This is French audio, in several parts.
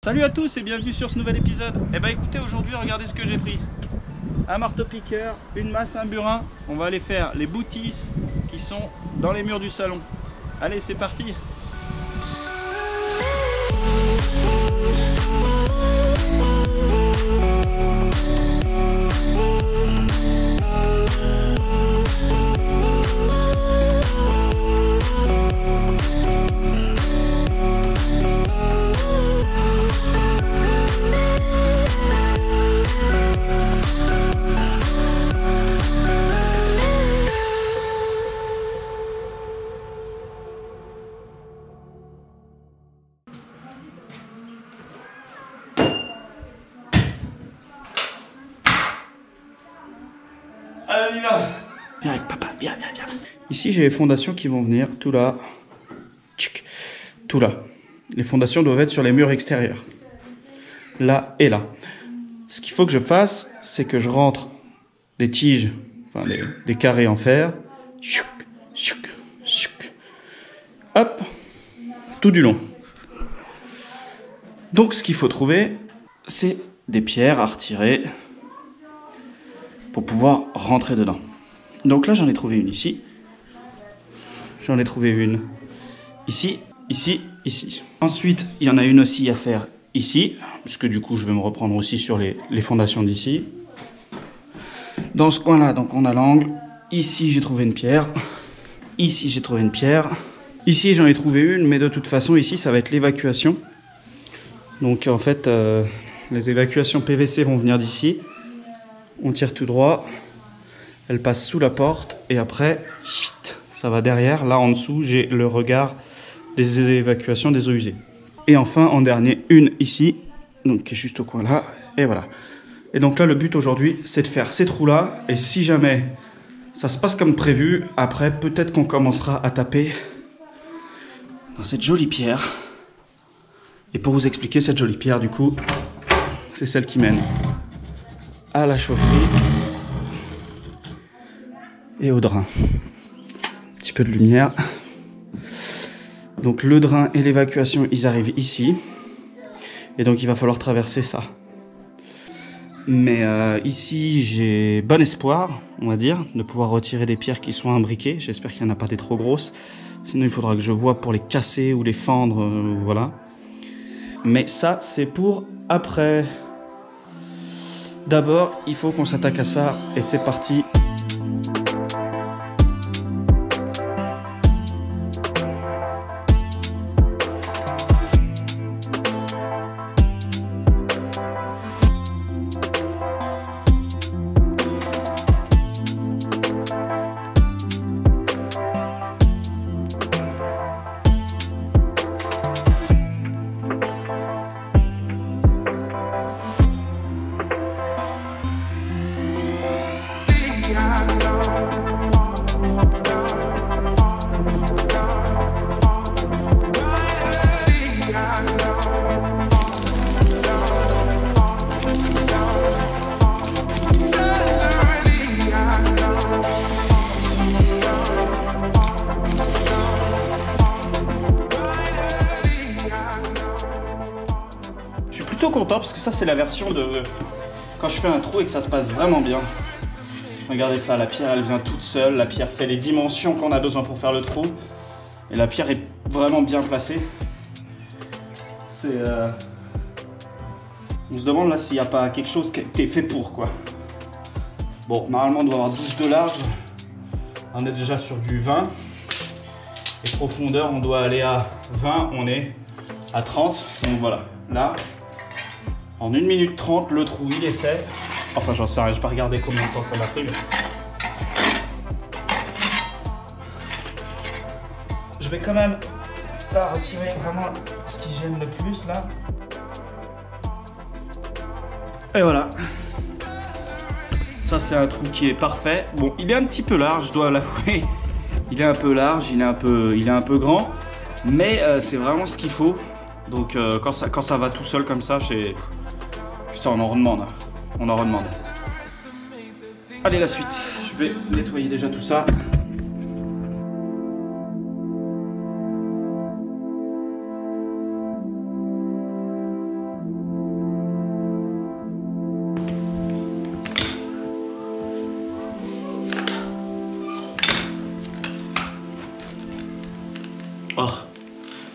Salut à tous et bienvenue sur ce nouvel épisode. Et bah écoutez, aujourd'hui regardez ce que j'ai pris. Un marteau-piqueur, une masse, un burin. On va aller faire les boutisses qui sont dans les murs du salon. Allez, c'est parti. Allez, on y va. Viens avec papa, viens. Ici, j'ai les fondations qui vont venir, tout là. Tchic, tout là. Les fondations doivent être sur les murs extérieurs. Là et là. Ce qu'il faut que je fasse, c'est que je rentre des tiges, enfin des carrés en fer. Hop, tout du long. Donc, ce qu'il faut trouver, c'est des pierres à retirer pour pouvoir rentrer dedans. Donc là, j'en ai trouvé une ici. J'en ai trouvé une ici, ici, ici. Ensuite, il y en a une aussi à faire ici, puisque du coup, je vais me reprendre aussi sur les fondations d'ici. Dans ce coin-là, donc on a l'angle. Ici, j'ai trouvé une pierre. Ici, j'ai trouvé une pierre. Ici, j'en ai trouvé une, mais de toute façon, ici, ça va être l'évacuation. Donc en fait, les évacuations PVC vont venir d'ici. On tire tout droit, elle passe sous la porte et après, ça va derrière. Là en dessous, j'ai le regard des évacuations des eaux usées. Et enfin, en dernier, une ici, donc qui est juste au coin là, et voilà. Et donc là, le but aujourd'hui, c'est de faire ces trous-là. Et si jamais ça se passe comme prévu, après, peut-être qu'on commencera à taper dans cette jolie pierre. Et pour vous expliquer, cette jolie pierre, du coup, c'est celle qui mène à la chaufferie et au drain. Un petit peu de lumière. Donc le drain et l'évacuation, ils arrivent ici. Et donc il va falloir traverser ça. Mais ici, j'ai bon espoir, on va dire, de pouvoir retirer des pierres qui sont imbriquées. J'espère qu'il n'y en a pas des trop grosses. Sinon, il faudra que je voie pour les casser ou les fendre, voilà. Mais ça, c'est pour après. D'abord, il faut qu'on s'attaque à ça et c'est parti. Plutôt content parce que ça c'est la version de quand je fais un trou et que ça se passe vraiment bien. Regardez ça, la pierre elle vient toute seule, la pierre fait les dimensions qu'on a besoin pour faire le trou et la pierre est vraiment bien placée. C'est on se demande là s'il n'y a pas quelque chose qui est fait pour quoi. Bon, normalement on doit avoir 12 de large, on est déjà sur du 20 et profondeur on doit aller à 20, on est à 30, donc voilà, là en 1 minute 30, le trou il est fait. Enfin, j'en sais rien, je vais pas regarder combien de temps ça m'a pris. Mais... je vais quand même là retirer vraiment ce qui gêne le plus là. Et voilà. Ça, c'est un trou qui est parfait. Bon, il est un petit peu large, je dois l'avouer. Il est un peu large, il est un peu grand. Mais c'est vraiment ce qu'il faut. Donc, quand ça va tout seul comme ça, c'est... Putain, on en redemande. On en redemande. Allez, la suite. Je vais nettoyer déjà tout ça.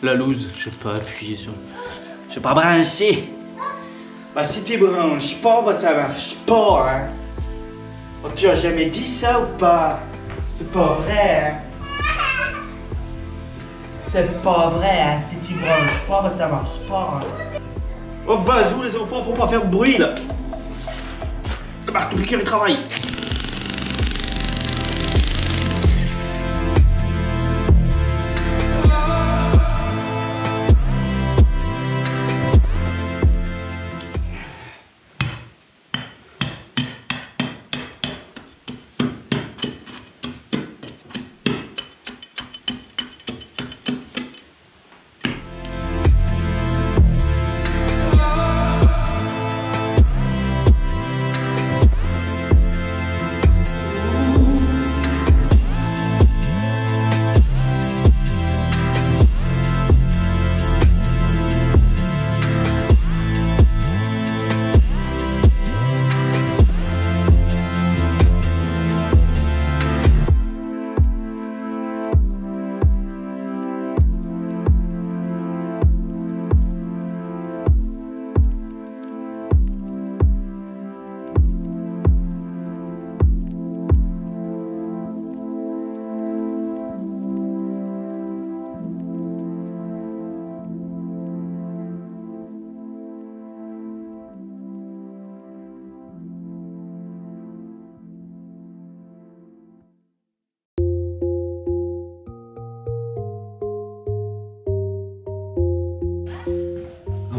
la loose. Je sais pas appuyer sur... Je sais pas brancher. Bah si tu branches pas, bah ça marche pas, hein. Oh, tu as jamais dit ça ou pas? C'est pas vrai, hein. C'est pas vrai, hein. Si tu branches pas, bah ça marche pas, hein. Oh vas-y les enfants, faut pas faire de bruit là. Le marteau piqueur il travaille.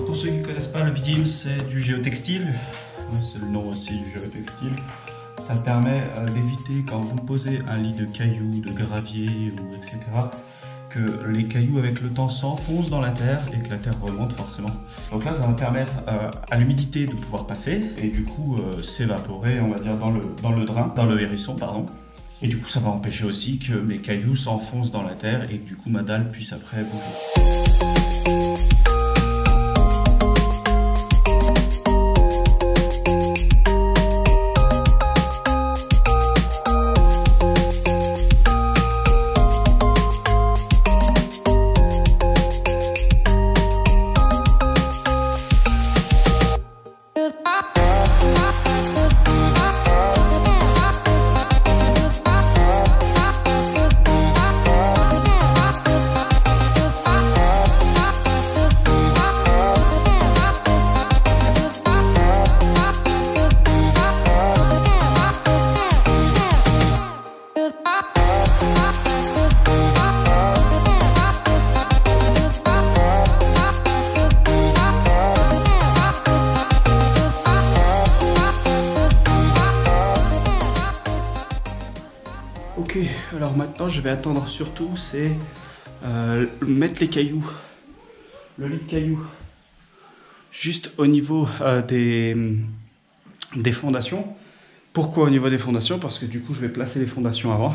Pour ceux qui ne connaissent pas, le bidim c'est du géotextile, c'est le nom aussi du géotextile. Ça permet d'éviter quand vous posez un lit de cailloux, de gravier, ou etc., que les cailloux avec le temps s'enfoncent dans la terre et que la terre remonte forcément. Donc là ça va permettre à l'humidité de pouvoir passer et du coup s'évaporer, on va dire, dans le hérisson, pardon. Et du coup ça va empêcher aussi que mes cailloux s'enfoncent dans la terre et que du coup ma dalle puisse après bouger. Ok, alors maintenant je vais attendre surtout, c'est mettre les cailloux, le lit de cailloux, juste au niveau des fondations. Pourquoi au niveau des fondations? Parce que du coup je vais placer les fondations avant.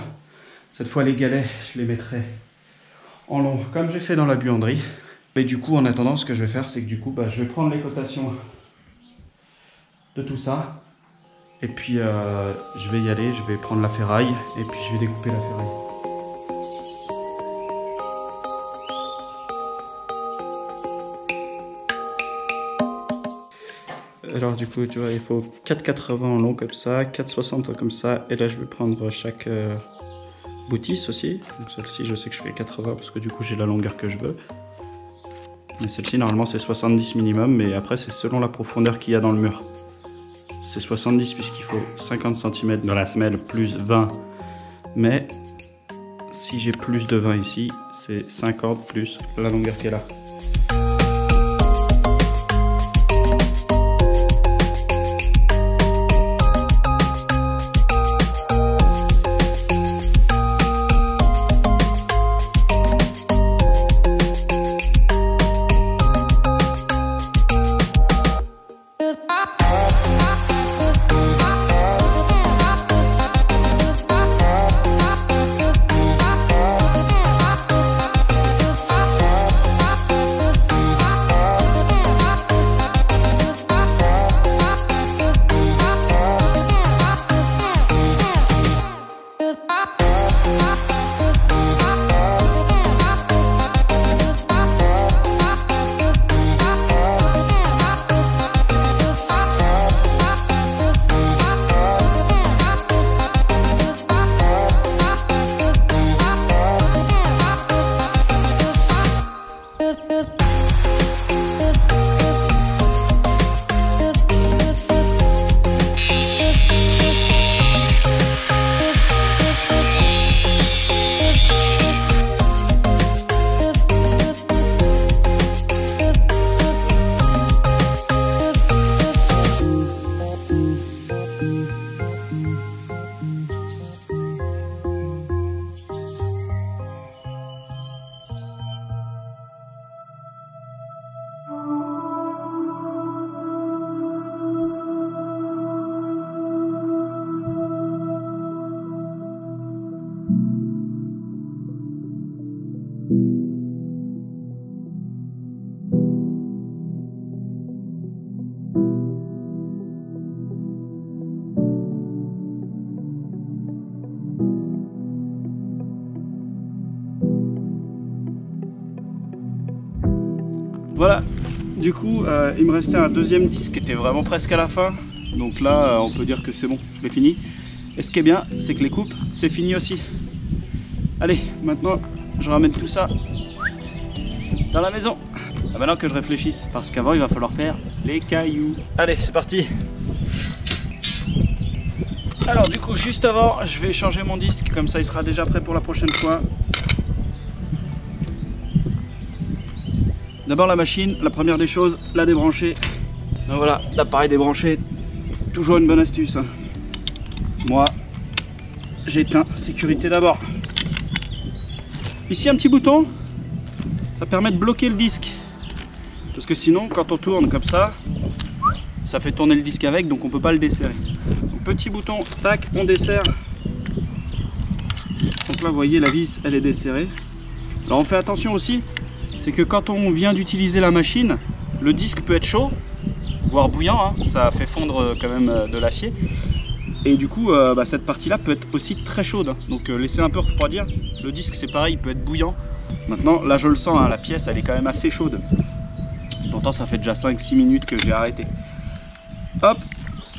Cette fois les galets, je les mettrai en long, comme j'ai fait dans la buanderie. Mais du coup en attendant, ce que je vais faire, c'est que du coup je vais prendre les cotations de tout ça. Et puis je vais y aller, je vais prendre la ferraille et puis je vais découper la ferraille. Alors du coup tu vois, il faut 4,80 en long comme ça, 4,60 comme ça. Et là je vais prendre chaque boutisse aussi. Donc celle-ci je sais que je fais 80 parce que du coup j'ai la longueur que je veux. Mais celle-ci normalement c'est 70 minimum, mais après c'est selon la profondeur qu'il y a dans le mur. C'est 70 puisqu'il faut 50 cm dans la semelle plus 20. Mais si j'ai plus de 20 ici, c'est 50 plus la longueur qu'elle a. Voilà, du coup, il me restait un deuxième disque qui était vraiment presque à la fin. Donc là, on peut dire que c'est bon, je l'ai fini. Et ce qui est bien, c'est que les coupes, c'est fini aussi. Allez, maintenant, je ramène tout ça dans la maison. Maintenant que je réfléchisse, parce qu'avant, il va falloir faire les cailloux. Allez, c'est parti. Alors du coup, juste avant, je vais changer mon disque, comme ça il sera déjà prêt pour la prochaine fois. D'abord la machine, la première des choses, la débrancher. Donc voilà, l'appareil débranché, toujours une bonne astuce, hein. Moi, j'éteins sécurité d'abord. Ici un petit bouton, ça permet de bloquer le disque. Parce que sinon, quand on tourne comme ça fait tourner le disque avec, donc on peut pas le desserrer. Donc, petit bouton, tac, on desserre. Donc là, vous voyez, la vis, elle est desserrée. Alors on fait attention aussi, c'est que quand on vient d'utiliser la machine, le disque peut être chaud, voire bouillant, hein, ça fait fondre quand même de l'acier. Et du coup, cette partie-là peut être aussi très chaude. Donc laissez un peu refroidir. Le disque, c'est pareil, il peut être bouillant. Maintenant, là je le sens, hein, la pièce, elle est quand même assez chaude. Pourtant, ça fait déjà 5-6 minutes que j'ai arrêté. Hop,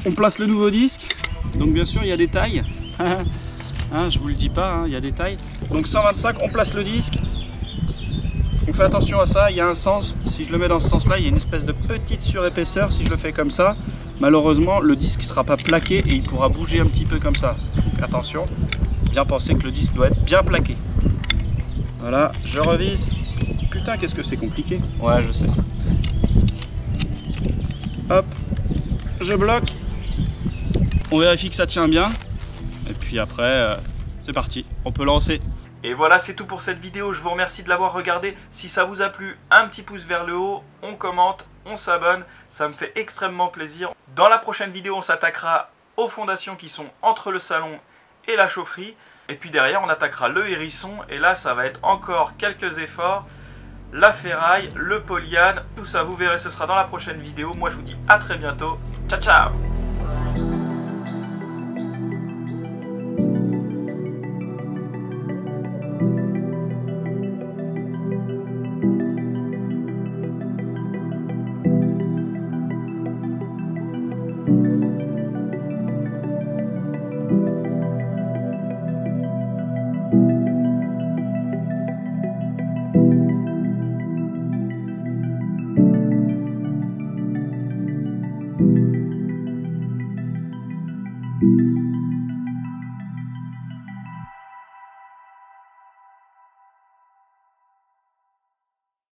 on place le nouveau disque. Donc bien sûr, il y a des tailles. Hein, je vous le dis pas, hein, il y a des tailles. Donc 125, on place le disque. On fait attention à ça, il y a un sens. Si je le mets dans ce sens-là, il y a une espèce de petite surépaisseur. Si je le fais comme ça, malheureusement, le disque ne sera pas plaqué et il pourra bouger un petit peu comme ça. Donc attention, bien penser que le disque doit être bien plaqué. Voilà, je revisse. Putain, qu'est-ce que c'est compliqué. Ouais, je sais. Hop, je bloque. On vérifie que ça tient bien. Et puis après, c'est parti, on peut lancer. Et voilà, c'est tout pour cette vidéo. Je vous remercie de l'avoir regardé. Si ça vous a plu, un petit pouce vers le haut, on commente, on s'abonne. Ça me fait extrêmement plaisir. Dans la prochaine vidéo, on s'attaquera aux fondations qui sont entre le salon et la chaufferie. Et puis derrière, on attaquera le hérisson. Et là, ça va être encore quelques efforts. La ferraille, le polyane, tout ça, vous verrez, ce sera dans la prochaine vidéo. Moi, je vous dis à très bientôt. Ciao, ciao!